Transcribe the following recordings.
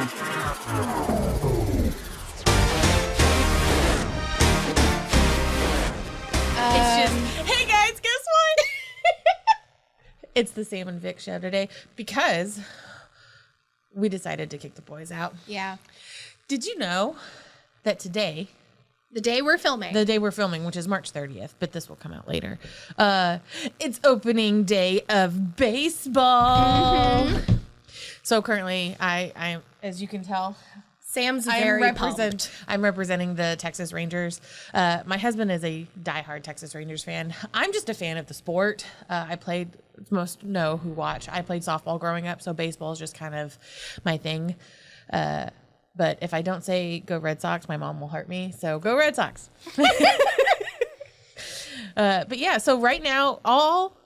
It's just, hey guys, guess what? It's the Sam and Vic show today because we decided to kick the boys out. Yeah. Did you know that today, The day we're filming, which is March 30th, but this will come out later, it's opening day of baseball. Mm-hmm. So currently, I as you can tell, Sam's very pumped. I'm representing the Texas Rangers. My husband is a diehard Texas Rangers fan. I'm just a fan of the sport. I played, most know who watch, I played softball growing up, so baseball is just kind of my thing. But if I don't say go Red Sox, my mom will hurt me. So go Red Sox. But yeah, so right now, all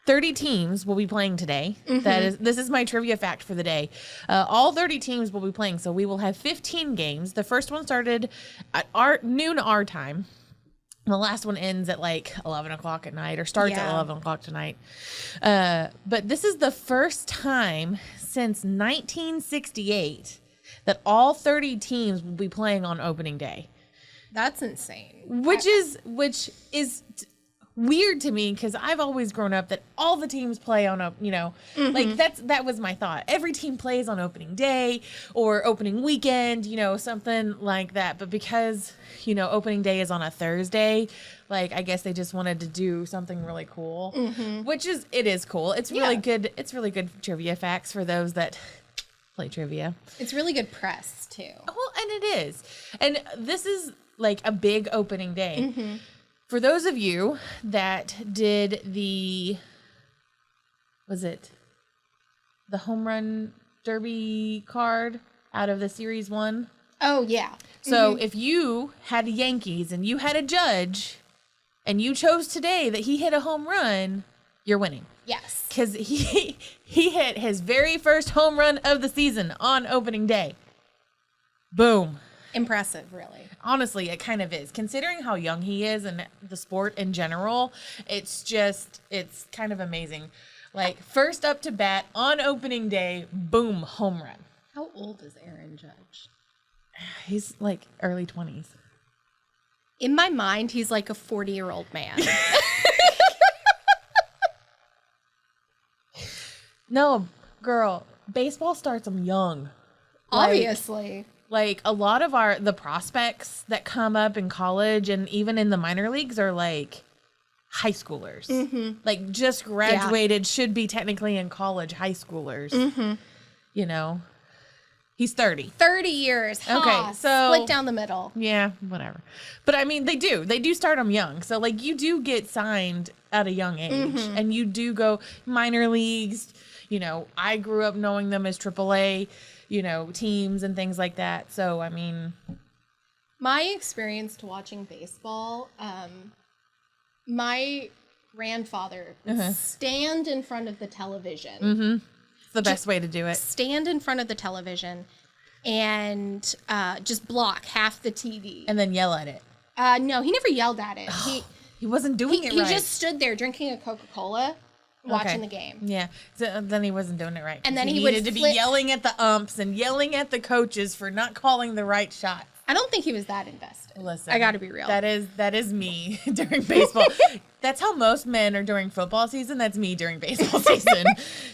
30 teams will be playing today. Mm-hmm. This is my trivia fact for the day. All 30 teams will be playing. So we will have 15 games. The first one started at noon our time. And the last one ends at like 11 o'clock at night, or starts at 11 o'clock tonight. But this is the first time since 1968 that all 30 teams will be playing on opening day. That's insane. Which is weird to me, because I've always grown up that all the teams play on like that was my thought. Every team plays on opening day or opening weekend, something like that. But because, opening day is on a Thursday, like, I guess they just wanted to do something really cool, it is cool. It's really good. It's really good trivia facts for those that play trivia. It's really good press too. Well, and it is. And this is like a big opening day. Mm-hmm. For those of you that did the home run derby card out of the series 1? Oh, yeah. So if you had Yankees and you had a judge and you chose today that he hit a home run, you're winning. Yes. Because he hit his very first home run of the season on opening day. Boom. Impressive, really. Honestly, it kind of is. Considering how young he is and the sport in general, it's kind of amazing. Like, first up to bat on opening day, boom, home run. How old is Aaron Judge? He's like early 20s. In my mind, he's like a 40-year-old man. No, girl, baseball starts them young. Obviously. Like a lot of the prospects that come up in college and even in the minor leagues are like high schoolers. Mm-hmm. Like just graduated, should be technically in college, high schoolers. Mm-hmm. He's 30. 30 years. Okay, so split down the middle. Yeah, whatever. But I mean, they do start them young. So like you do get signed at a young age, and you do go minor leagues. I grew up knowing them as AAA, teams and things like that. So, I mean, my experience to watching baseball, my grandfather would stand in front of the television. Mm-hmm. It's the best way to do it. Stand in front of the television and just block half the TV. And then yell at it. No, he never yelled at it. He wasn't doing it right. He just stood there drinking a Coca-Cola, watching the game. Yeah. So then he wasn't doing it right. And then he needed to be yelling at the umps and yelling at the coaches for not calling the right shot. I don't think he was that invested. Listen, I got to be real. That is me during baseball. That's how most men are during football season. That's me during baseball season.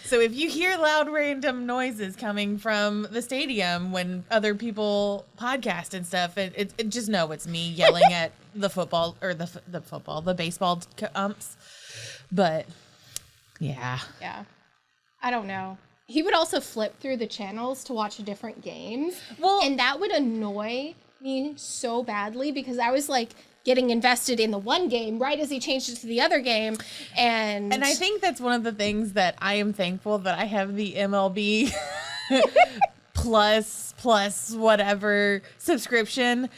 So if you hear loud random noises coming from the stadium when other people podcast and stuff, it just know it's me yelling at the football or the baseball umps. But yeah. I don't know. He would also flip through the channels to watch different games. Well, and that would annoy me so badly because I was like getting invested in the one game right as he changed it to the other game. And I think that's one of the things that I am thankful that I have the MLB plus whatever subscription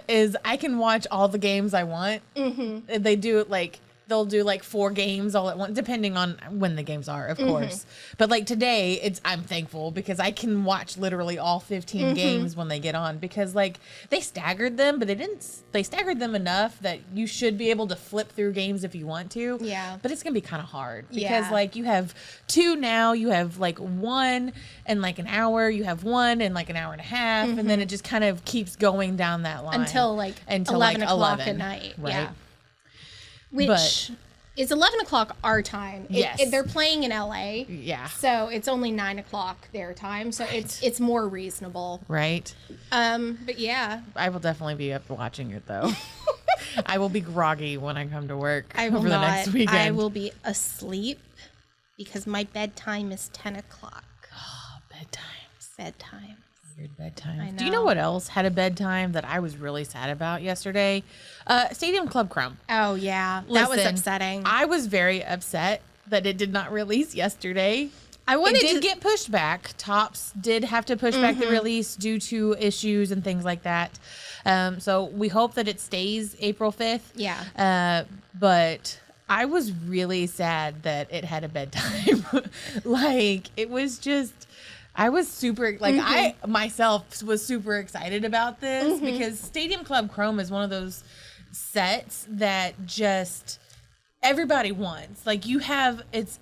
is I can watch all the games I want. Mm-hmm. They do it like they'll do like 4 games all at once, depending on when the games are, of course. But like today, I'm thankful because I can watch literally all 15 games when they get on, because like they staggered them, but they staggered them enough that you should be able to flip through games if you want to. Yeah. But it's going to be kind of hard because like you have 2 now, you have like 1 in like an hour, you have 1 in like an hour and a half, and then it just kind of keeps going down that line. Until 11 o'clock at night. Right? Yeah. Which is 11 o'clock our time. Yes. They're playing in LA. Yeah. So it's only 9 o'clock their time. So it's more reasonable. Right. But yeah. I will definitely be up watching it though. I will be groggy when I come to work I will over the next weekend. I will be asleep because my bedtime is 10 o'clock. Oh, bedtimes. Bedtime. Weird bedtime. I know. Do you know what else had a bedtime that I was really sad about yesterday? Stadium Club Chrome. Oh, yeah. That was Listen, upsetting. I was very upset that it did not release yesterday. It did get pushed back. Topps did have to push back the release due to issues and things like that. So we hope that it stays April 5th. Yeah. But I was really sad that it had a bedtime. Like, it was just... I was super, like, I myself was super excited about this because Stadium Club Chrome is one of those sets that just everybody wants. Like, you have, it's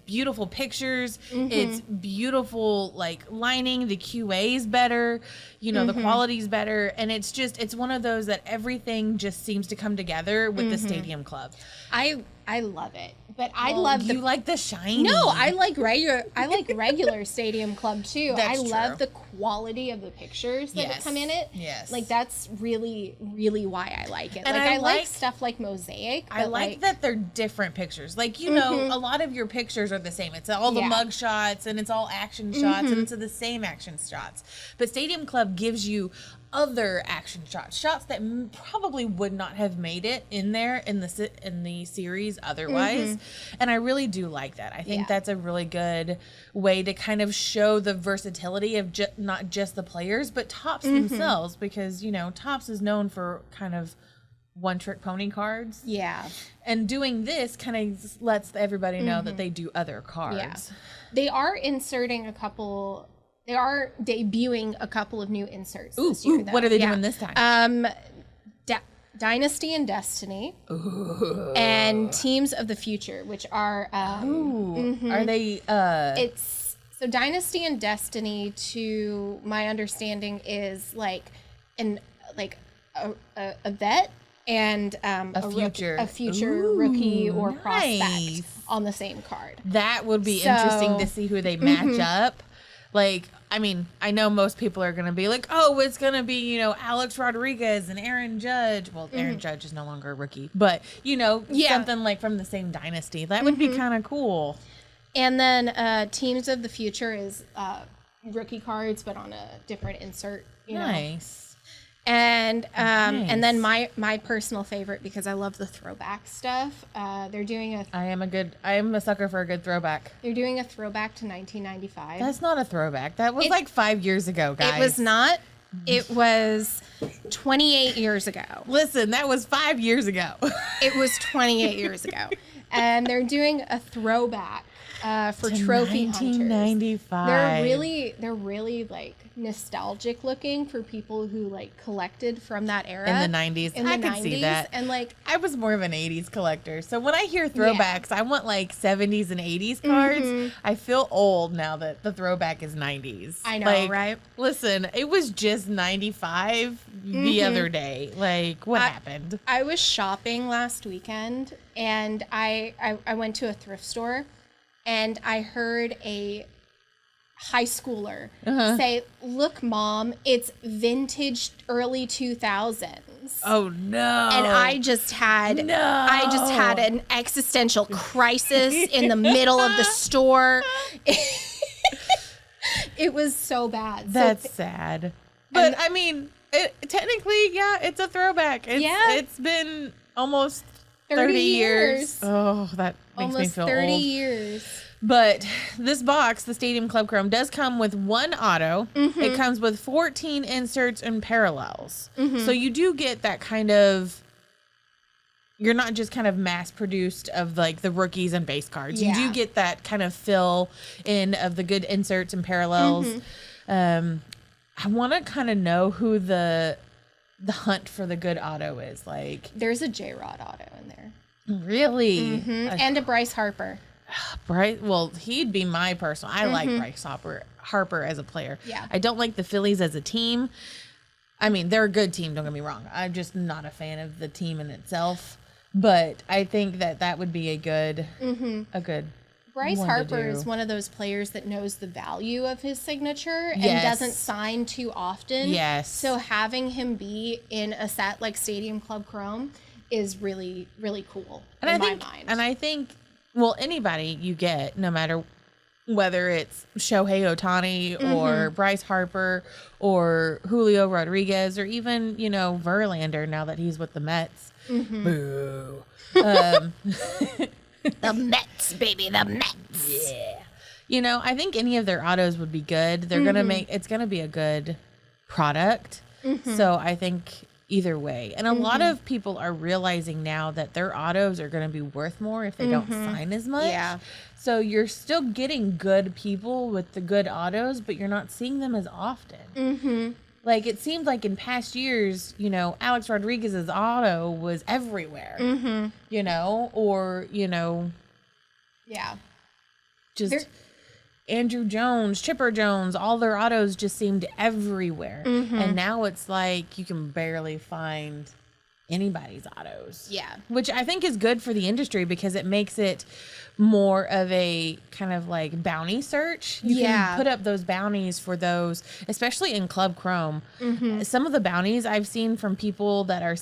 beautiful pictures, it's beautiful, like, lining, the QA is better, you know, the quality's better, and it's one of those that everything just seems to come together with the Stadium Club. I love it. But I love you like the shiny. No, I like regular Stadium Club too. That's I love true. the quality of the pictures that come in it. Yes. Like that's really, really why I like it. And like I I like like stuff like Mosaic. I like that they're different pictures. Like, you know, a lot of your pictures are the same. It's all the mug shots and it's all action shots and it's the same action shots. But Stadium Club gives you other action shots that probably would not have made it in there in the series otherwise. And I really do like that. I think that's a really good way to kind of show the versatility of not just the players, but Topps themselves, because, you know, Topps is known for kind of one-trick pony cards. Yeah. And doing this kind of lets everybody know that they do other cards. Yeah. They are debuting a couple of new inserts this year, though. What are they doing this time? Dynasty and Destiny, and Teams of the Future, which are are they? It's so Dynasty and Destiny, to my understanding, is like a vet and a future rookie or prospect on the same card. That would be interesting to see who they match up. Like, I mean, I know most people are going to be like, oh, it's going to be, you know, Alex Rodriguez and Aaron Judge. Well, Aaron Judge is no longer a rookie, but, you know, something like from the same dynasty. That would be kind of cool. And then Teams of the Future is rookie cards, but on a different insert. You know? And and then my personal favorite, because I love the throwback stuff. They're doing I am a sucker for a good throwback. They're doing a throwback to 1995. That's not a throwback. That was like 5 years ago, guys. It was not. It was 28 years ago. Listen, that was 5 years ago. It was 28 years ago. And they're doing a throwback for trophy hunters. 1995. They're really like nostalgic looking for people who like collected from that era in the 90s. I could see that. And like, I was more of an 80s collector, so when I hear throwbacks, I want like 70s and 80s cards. I feel old now that the throwback is 90s. I know, like, right? Listen, it was just 95 the other day. Like, what happened? I was shopping last weekend, and I went to a thrift store, and I heard a high schooler say, "Look, Mom, it's vintage early 2000s." Oh no. And I just had an existential crisis in the middle of the store. It was so bad. That's sad. But I mean, technically, it's a throwback. It's been almost 30 years. Oh, that makes me feel old. Almost 30 years. But this box, the Stadium Club Chrome, does come with one auto. It comes with 14 inserts and parallels. So you do get that kind of, you're not just kind of mass produced of like the rookies and base cards. You do get that kind of fill in of the good inserts and parallels. I want to kind of know who the hunt for the good auto is. Like, there's a J-Rod auto in there. Really? And a Bryce Harper. Bryce, well, he'd be my personal. I like Bryce Harper as a player. Yeah. I don't like the Phillies as a team. I mean, they're a good team, don't get me wrong. I'm just not a fan of the team in itself. But I think that would be a good Bryce one to Harper do. is one of those players that knows the value of his signature and Yes. doesn't sign too often. Yes. So having him be in a set like Stadium Club Chrome is really, really cool in my mind. And I think, well, anybody you get, no matter whether it's Shohei Ohtani or Bryce Harper or Julio Rodriguez or even, Verlander now that he's with the Mets. Boo. The Mets, baby, the Mets. Yeah. I think any of their autos would be good. They're going to it's going to be a good product. So I think either way. And a lot of people are realizing now that their autos are going to be worth more if they don't sign as much. Yeah. So you're still getting good people with the good autos, but you're not seeing them as often. Like, it seemed like in past years, Alex Rodriguez's auto was everywhere, or, Yeah. just Andrew Jones, Chipper Jones, all their autos just seemed everywhere. And now it's like you can barely find anybody's autos. Yeah. Which I think is good for the industry because it makes it more of a kind of like bounty search. You can put up those bounties for those, especially in Club Chrome. Some of the bounties I've seen from people that are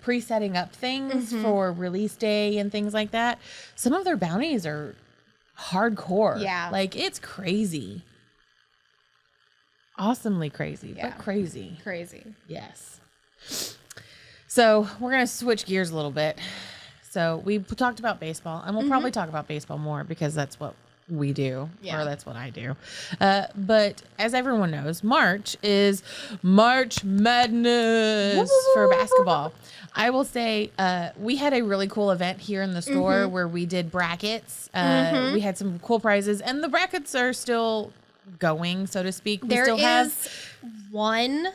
pre-setting up things for release day and things like that. Some of their bounties are hardcore. Yeah. Like, it's crazy. Awesomely crazy, but crazy. Crazy. Yes. So we're going to switch gears a little bit. So we talked about baseball, and we'll probably talk about baseball more because that's what we do, or that's what I do. But as everyone knows, March is March Madness for basketball. I will say we had a really cool event here in the store where we did brackets. We had some cool prizes, and the brackets are still going, so to speak. There is one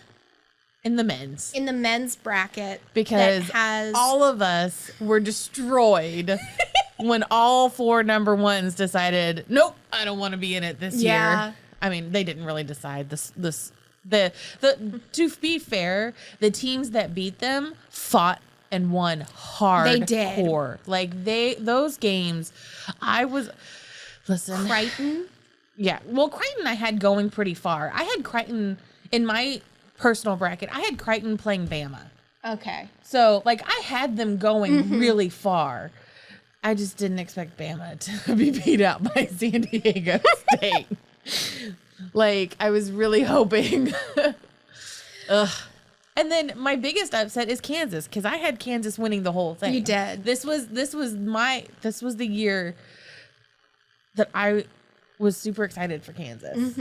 in the men's bracket because that has all of us were destroyed when all 4 number ones decided, nope, I don't want to be in it this year. I mean, they didn't really decide this. To be fair, the teams that beat them fought and won hard. They did. Like those games, listen. Crichton. Yeah. Well, Crichton I had going pretty far. I had Crichton in my personal bracket. I had Crichton playing Bama. Okay. So, like, I had them going really far. I just didn't expect Bama to be beat out by San Diego State. Like, I was really hoping. Ugh. And then my biggest upset is Kansas, because I had Kansas winning the whole thing. You did. This was the year that I was super excited for Kansas.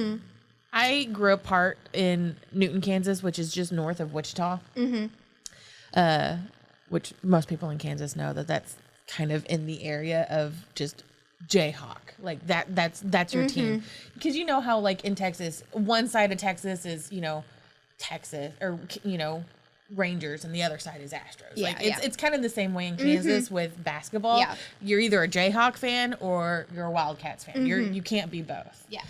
I grew up in Newton, Kansas, which is just north of Wichita. Which most people in Kansas know that's kind of in the area of just Jayhawk. Like that's your team. Because you know how like in Texas, one side of Texas is, Texas or, Rangers and the other side is Astros. Yeah, like it's kind of the same way in Kansas with basketball. Yeah. You're either a Jayhawk fan or you're a Wildcats fan. You can't be both. Yeah.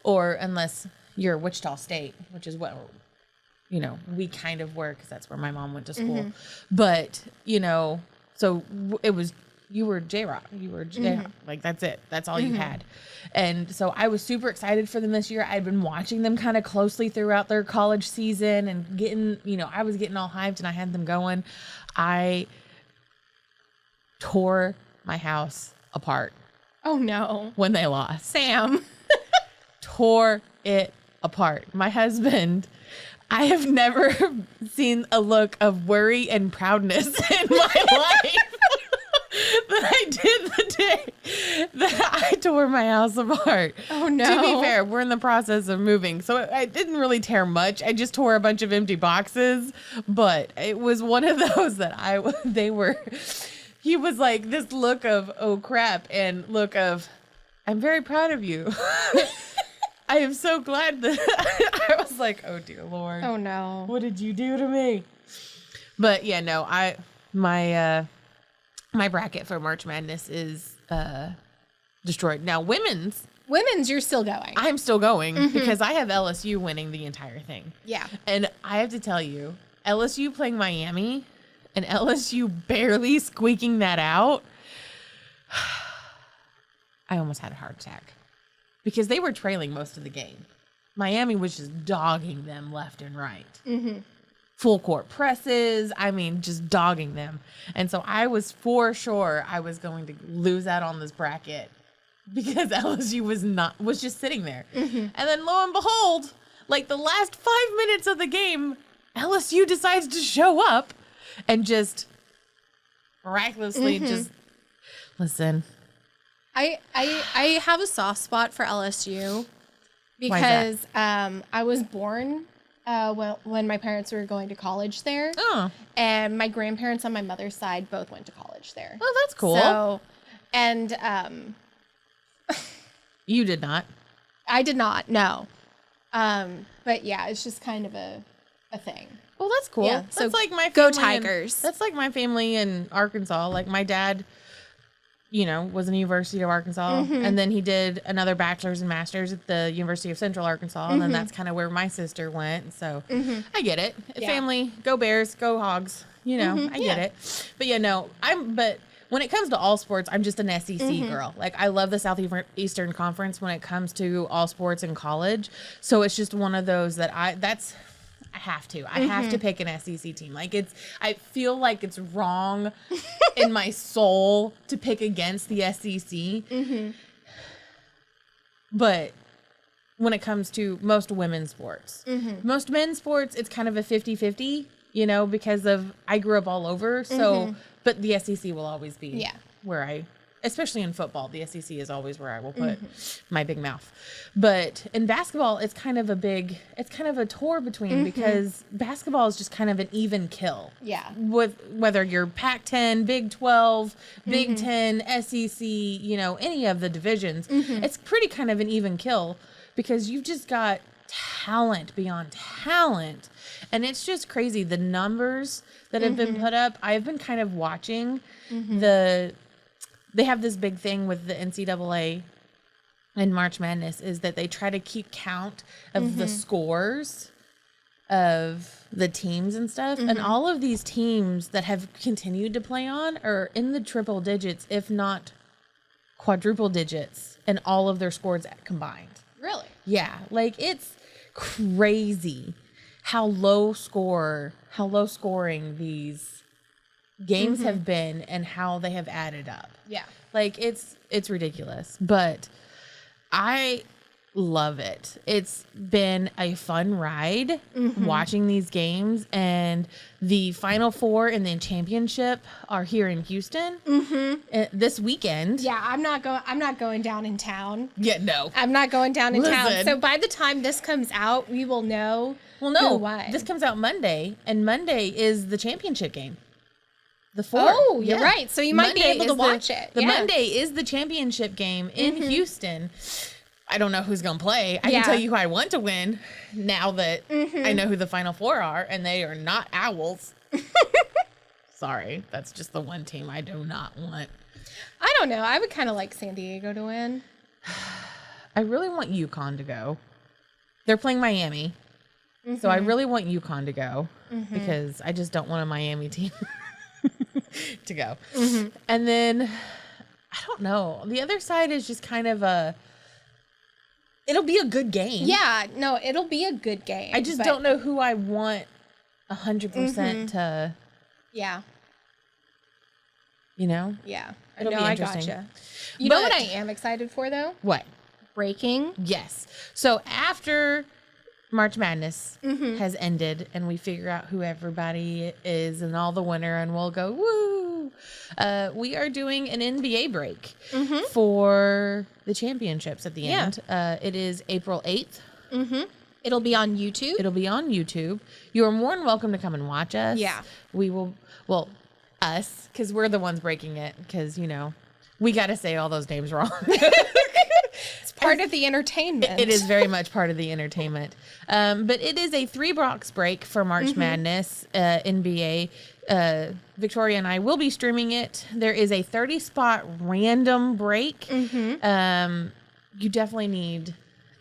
Or unless you're Wichita State, which is what, we kind of were because that's where my mom went to school. But, so it was, you were J-Rock. You were J-Rock. Like, that's it. That's all you had. And so I was super excited for them this year. I'd been watching them kind of closely throughout their college season and getting, I was getting all hyped and I had them going. I tore my house apart. Oh, no. When they lost. Sam. Tore it apart. My husband, I have never seen a look of worry and proudness in my life that I did the day that I tore my house apart. Oh, no. To be fair, we're in the process of moving, so I didn't really tear much. I just tore a bunch of empty boxes, but it was one of those that he was like this look of, oh crap, and look of, I'm very proud of you. I am so glad that I was like, oh dear Lord. Oh no. What did you do to me? But yeah, no, my bracket for March Madness is destroyed. Now women's, you're still going. I'm still going because I have LSU winning the entire thing. Yeah. And I have to tell you, LSU playing Miami and LSU barely squeaking that out. I almost had a heart attack because they were trailing most of the game. Miami was just dogging them left and right. Full court presses. I mean, just dogging them. And so I was for sure I was going to lose out on this bracket because LSU was just sitting there. And then lo and behold, like the last 5 minutes of the game, LSU decides to show up and just miraculously just listen. I have a soft spot for LSU because I was born when my parents were going to college there. Oh. And my grandparents on my mother's side both went to college there. Oh, that's cool. So, and you did not. I did not, no. But yeah, it's just kind of a thing. Well, that's cool. Yeah, That's so like my go family Tigers. That's like my family in Arkansas. Like my dad, was in the University of Arkansas, and then he did another bachelor's and master's at the University of Central Arkansas, and then that's kind of where my sister went. So I get it. Yeah. Family, go Bears, go Hogs. I get it. But yeah, no, but when it comes to all sports, I'm just an SEC girl. Like I love the Southeastern Conference when it comes to all sports in college. So it's just one of those that I have to. I have to pick an SEC team. Like I feel like it's wrong in my soul to pick against the SEC. But when it comes to most women's sports, most men's sports, it's kind of a 50-50, because I grew up all over. So, but the SEC will always be where especially in football, the SEC is always where I will put my big mouth. But in basketball, it's kind of a tour between because basketball is just kind of an even kill. Yeah. With whether you're Pac-10, Big 12, Big 10, SEC, any of the divisions, it's pretty kind of an even kill because you've just got talent beyond talent. And it's just crazy. The numbers that have been put up, I've been kind of watching they have this big thing with the NCAA and March Madness is that they try to keep count of the scores of the teams and stuff. And all of these teams that have continued to play on are in the triple digits, if not quadruple digits, in all of their scores combined. Really? Yeah. Like it's crazy how low scoring these games have been and how they have added up. Yeah. Like it's ridiculous, but I love it. It's been a fun ride watching these games, and the Final Four and the championship are here in Houston this weekend. Yeah, I'm not going down in town. Yeah, no. I'm not going down in town. Listen. So by the time this comes out, we will know. Well, no, who won. this comes out Monday, and Monday is the championship game. The 4th. Oh, you're right. So you might be able to watch it. The Monday is the championship game in Houston. I don't know who's going to play. I Yeah. can tell you who I want to win now that I know who the Final Four are, and they are not Owls. Sorry. That's just the one team I do not want. I don't know. I would kind of like San Diego to win. I really want UConn to go. They're playing Miami. So I really want UConn to go because I just don't want a Miami team to go. And then, I don't know. The other side is just kind of it'll be a good game. Yeah, no, it'll be a good game. I just don't know who I want 100% to, Yeah. Yeah. It'll no, be I interesting. gotcha. You know But- what I am excited for, though? What? Breaking. Yes. So after March Madness has ended and we figure out who everybody is and all the winner and we'll go, woo! We are doing an NBA break for the championships at the end. It is April 8th. It'll be on YouTube. It'll be on YouTube. You are more than welcome to come and watch us. Yeah. We will, well, us, because we're the ones breaking it, because, you know, we got to say all those names wrong. It's part of the entertainment. It is very much part of the entertainment. But it is a 3-box break for March Madness NBA. Victoria and I will be streaming it. There is a 30-spot random break. You definitely need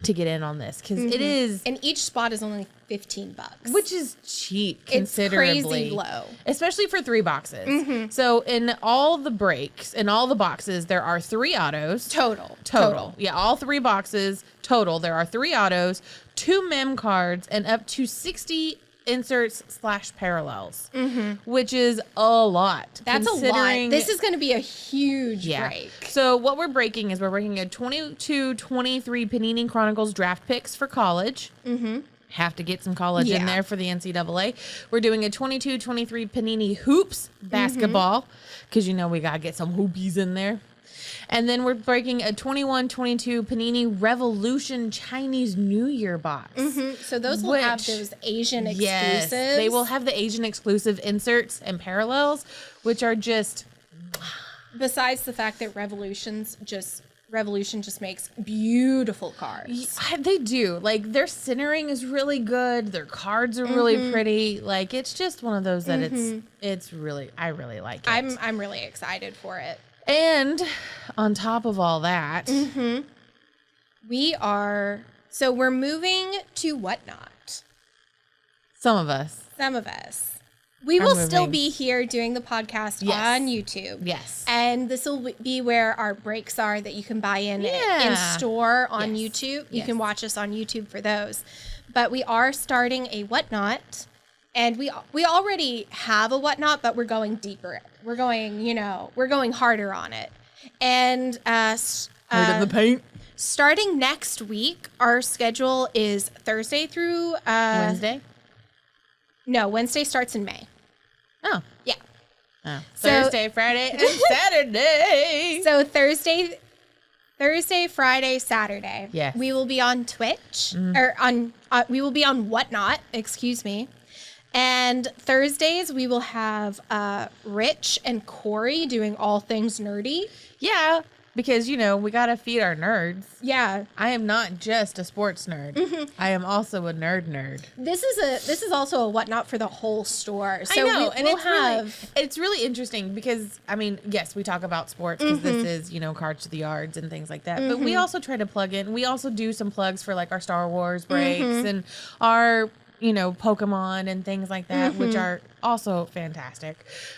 to get in on this because it is, and each spot is only $15, which is cheap considerably. It's crazy low, especially for 3 boxes. So in all the breaks, in all the boxes, there are 3 autos total. Yeah, all 3 boxes total. There are 3 autos, 2 mem cards, and up to 60 inserts / parallels, which is a lot. That's a lot. This is going to be a huge break. So what we're breaking is we're breaking a 22-23 Panini Chronicles draft picks for college. Have to get some college in there for the NCAA. We're doing a 22-23 Panini Hoops basketball because, you know, we got to get some hoopies in there. And then we're breaking a 21-22 Panini Revolution Chinese New Year box. So those will have those Asian exclusives. Yes, they will have the Asian exclusive inserts and parallels, which are just... Besides the fact that Revolution just makes beautiful cards. They do. Like, their centering is really good. Their cards are really pretty. Like, it's just one of those that it's really... I really like it. I'm really excited for it. And on top of all that, we're moving to Whatnot. Some of us. We will still be here doing the podcast on YouTube. Yes. And this will be where our breaks are that you can buy in store on YouTube. You can watch us on YouTube for those. But we are starting a Whatnot. And we already have a Whatnot, but we're going deeper. We're going harder on it. And Hard in the paint. Starting next week, our schedule is Thursday through Wednesday? No, Wednesday starts in May. Oh. Yeah. Oh. Thursday, Friday, and Saturday. So Thursday, Friday, Saturday. Yes. We will be on Twitch we will be on Whatnot, excuse me. And Thursdays we will have Rich and Corey doing all things nerdy. Yeah, because, you know, we got to feed our nerds. Yeah. I am not just a sports nerd. I am also a nerd. This is also a Whatnot for the whole store. So I know, and we'll it's really interesting because, I mean, yes, we talk about sports because this is, you know, Cards to the Yards and things like that. But we also try to plug in. We also do some plugs for, like, our Star Wars breaks and our, you know, Pokemon and things like that, which are also fantastic.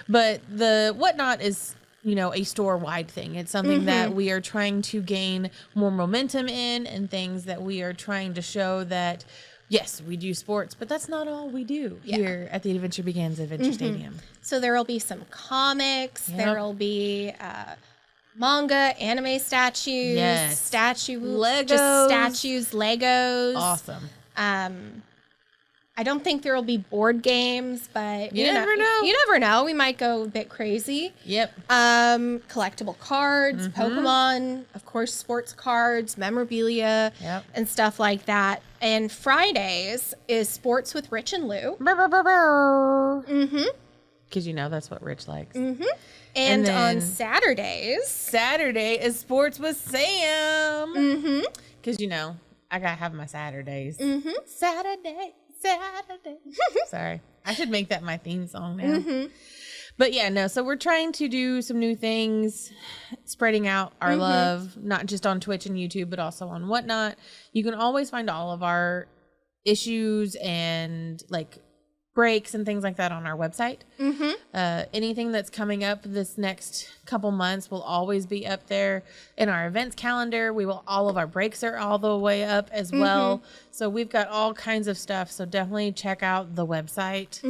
But the Whatnot is, you know, a store-wide thing. It's something that we are trying to gain more momentum in, and things that we are trying to show that, yes, we do sports, but that's not all we do here at the Adventure Begins Adventure Stadium. So there will be some comics. Yep. There will be manga, anime statues, Legos. just statues, Legos. Awesome. I don't think there will be board games, but you never know. You never know. We might go a bit crazy. Yep. Collectible cards, Pokemon, of course, sports cards, memorabilia, and stuff like that. And Fridays is sports with Rich and Lou. Because, you know, that's what Rich likes. And on Saturday is sports with Sam. Because, you know, I got to have my Saturdays. Saturday. Sorry. I should make that my theme song now. But yeah, no. So we're trying to do some new things, spreading out our love, not just on Twitch and YouTube, but also on Whatnot. You can always find all of our issues and like breaks and things like that on our website. Anything that's coming up this next couple months will always be up there in our events calendar. All of our breaks are all the way up as well. So we've got all kinds of stuff. So definitely check out the website.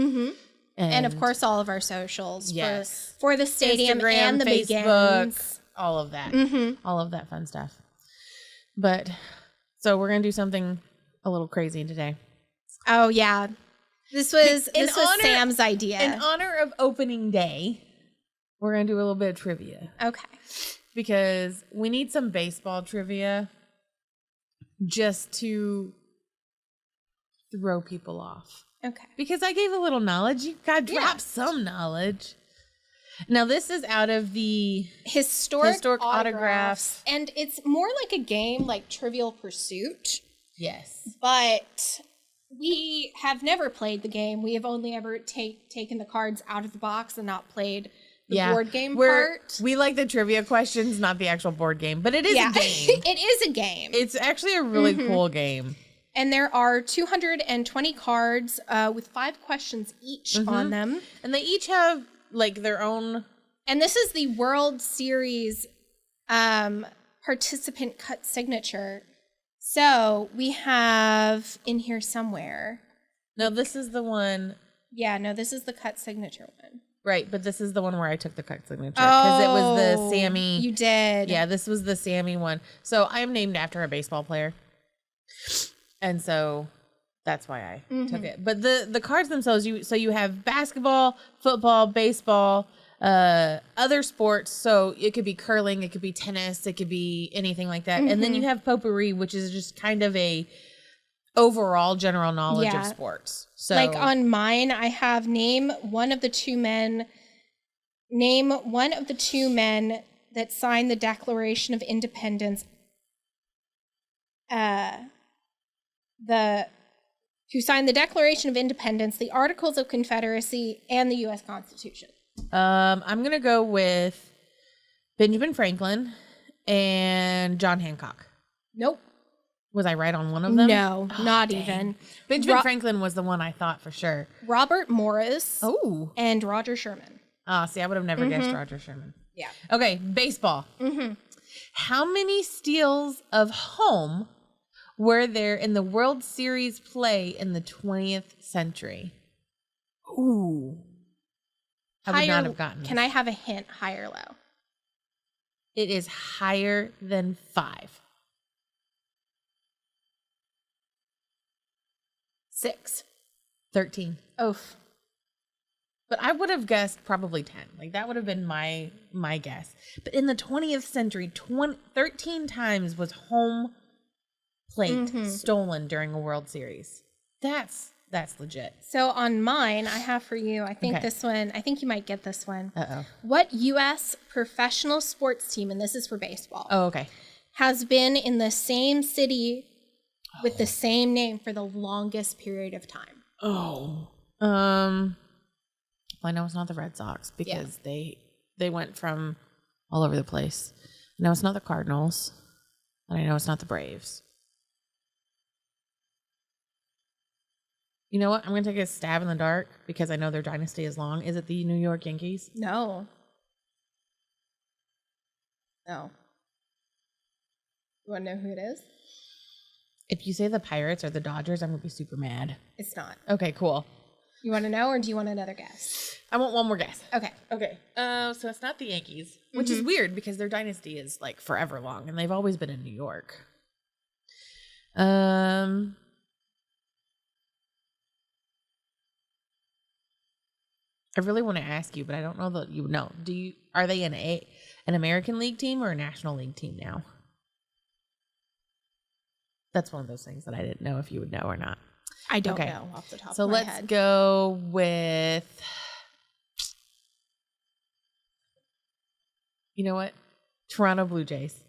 And of course, all of our socials yes. for the stadium Instagram, and the Facebook, Begins. All of that. All of that fun stuff. But so we're going to do something a little crazy today. Oh, yeah. This was Sam's idea. In honor of opening day, we're going to do a little bit of trivia. Okay. Because we need some baseball trivia just to throw people off. Okay. Because I gave a little knowledge. You got to drop some knowledge. Now, this is out of the Historic autographs. And it's more like a game like Trivial Pursuit. Yes. But we have never played the game. We have only ever taken the cards out of the box and not played the board game part. We like the trivia questions, not the actual board game, but it is a game. It is a game. It's actually a really cool game. And there are 220 cards with 5 questions each on them. And they each have like their own. And this is the World Series participant cut signature. So we have in here somewhere. No, this is the one. Yeah, no, this is the cut signature one. Right, but this is the one where I took the cut signature because it was the Sammy. You did. Yeah, this was the Sammy one. So I am named after a baseball player. And so that's why I took it. But the cards themselves, you have basketball, football, baseball, other sports. So it could be curling, it could be tennis, it could be anything like that. And then you have potpourri, which is just kind of a overall general knowledge of sports. So like on mine, I have name one of the two men that signed the Declaration of Independence. Who signed the Declaration of Independence, the Articles of Confederacy, and the U.S. Constitution. I'm gonna go with Benjamin Franklin and John Hancock. Nope. Was I right on one of them? No, not even. Benjamin Franklin was the one I thought for sure. Robert Morris. Oh. And Roger Sherman. Oh, see, I would have never guessed Roger Sherman. Yeah. Okay, baseball. How many steals of home were there in the World Series play in the 20th century? Ooh. I would not have gotten this. Can I have a hint? High or low? It is higher than 5. 6. 13. Oof. But I would have guessed probably 10. Like that would have been my guess. But in the 20th century, 13 times was home plate stolen during a World Series. That's legit. So on mine, I have for you, I think this one, I think you might get this one. Uh-oh. What U.S. professional sports team, and this is for baseball, Oh, okay. has been in the same city with the same name for the longest period of time? Oh. Well, I know it's not the Red Sox because they went from all over the place. I know it's not the Cardinals. And I know it's not the Braves. You know what? I'm going to take a stab in the dark because I know their dynasty is long. Is it the New York Yankees? No. No. You want to know who it is? If you say the Pirates or the Dodgers, I'm going to be super mad. It's not. Okay, cool. You want to know, or do you want another guess? I want one more guess. Okay. Okay. So it's not the Yankees, which is weird because their dynasty is like forever long and they've always been in New York. I really want to ask you, but I don't know that you would know. Are they an American League team or a National League team now? That's one of those things that I didn't know if you would know or not. I don't know off the top of my head. So let's go with, you know what? Toronto Blue Jays.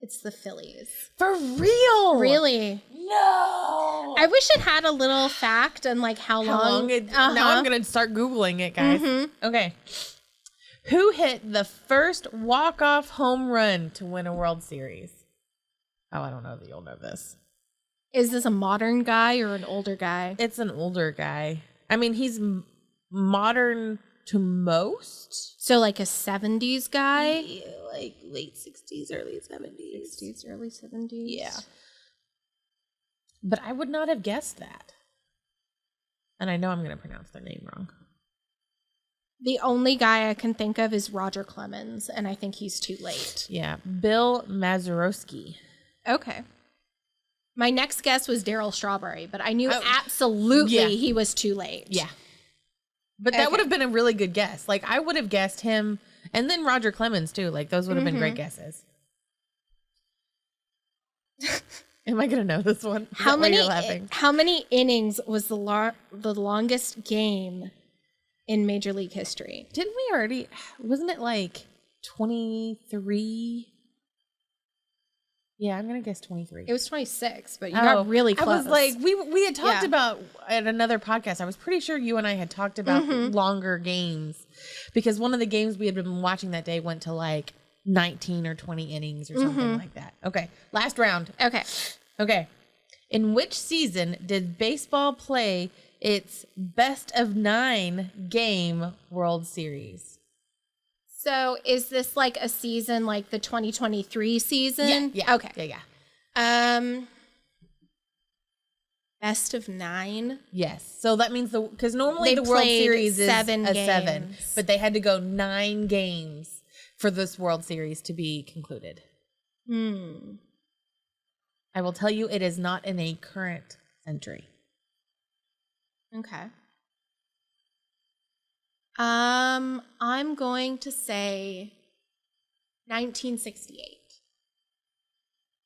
It's the Phillies. For real? Really? No. I wish it had a little fact on like how long it. Now I'm going to start Googling it, guys. Okay. Who hit the first walk-off home run to win a World Series? Oh, I don't know that you'll know this. Is this a modern guy or an older guy? It's an older guy. I mean, he's modern to most. So like a 70s guy? Yeah, like late 60s, early 70s. 60s, early 70s? Yeah. But I would not have guessed that. And I know I'm going to pronounce their name wrong. The only guy I can think of is Roger Clemens, and I think he's too late. Yeah. Bill Mazeroski. Okay. My next guess was Darryl Strawberry, but I knew absolutely he was too late. Yeah. But that would have been a really good guess. Like, I would have guessed him, and then Roger Clemens, too. Like, those would have been great guesses. Am I going to know this one? How many innings was the longest game in Major League history. Didn't we already? Wasn't it like 23? Yeah, I'm gonna guess 23. It was 26, but you got really close. I was like, we had talked about at another podcast. I was pretty sure you and I had talked about longer games because one of the games we had been watching that day went to like 19 or 20 innings or something like that. Okay, last round. Okay. In which season did baseball play its best of 9 game World Series? So is this like a season like the 2023 season? Yeah. Okay. Yeah. Best of 9? Yes. So that means because normally They the World played Series is 7 a 7, games. but they had to go 9 games for this World Series to be concluded. I will tell you, it is not in a current century. Okay. I'm going to say 1968.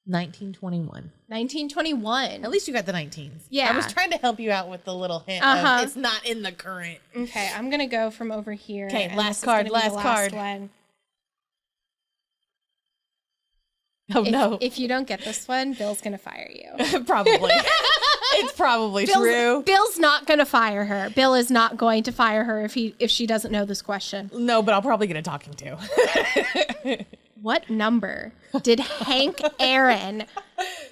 1921. 1921. At least you got the 19s. Yeah. I was trying to help you out with the little hint of it's not in the current. Okay, I'm going to go from over here. Okay, and last this is card, gonna be the last card. one. Oh, no. If you don't get this one, Bill's going to fire you. Probably. It's probably true. Bill's not going to fire her. Bill is not going to fire her if she doesn't know this question. No, but I'll probably get a talking to. What number did Hank Aaron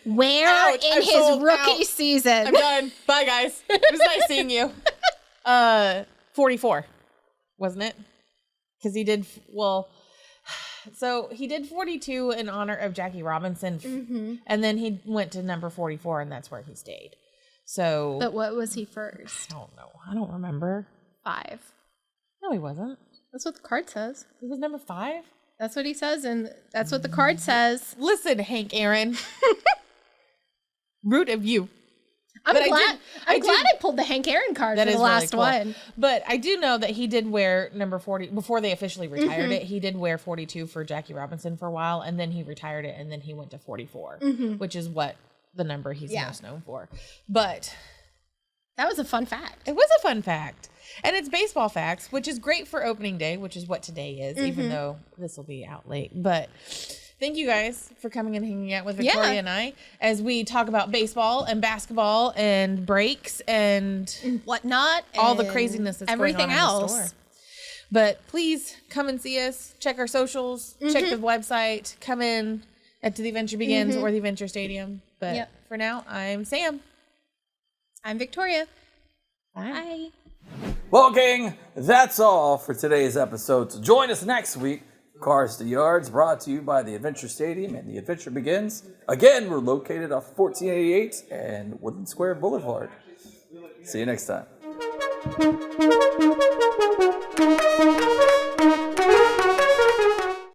wear in his rookie season? I'm done. Bye, guys. It was nice seeing you. 44, wasn't it? Because he did, so he did 42 in honor of Jackie Robinson, and then he went to number 44, and that's where he stayed. So, But what was he first? I don't know. I don't remember. 5. No, he wasn't. That's what the card says. He was number 5. That's what he says, and that's what the card says. Listen, Hank Aaron. Rude of you. I'm glad I pulled the Hank Aaron card for the last one. But I do know that he did wear number 40 before they officially retired it. He did wear 42 for Jackie Robinson for a while, and then he retired it, and then he went to 44, which is what the number he's most known for. But that was a fun fact. It was a fun fact. And it's baseball facts, which is great for opening day, which is what today is, even though this will be out late. But thank you guys for coming and hanging out with Victoria and I as we talk about baseball and basketball and breaks and whatnot. All the craziness that's everything going on else. in the store. But please come and see us. Check our socials. Check the website. Come in at The Adventure Begins or the Adventure Stadium. But for now, I'm Sam. I'm Victoria. Bye. Well, gang, that's all for today's episode. So join us next week. Cars to Yards, brought to you by the Adventure Stadium and The Adventure Begins. Again, we're located off 1488 and Woodland Square Boulevard. See you next time.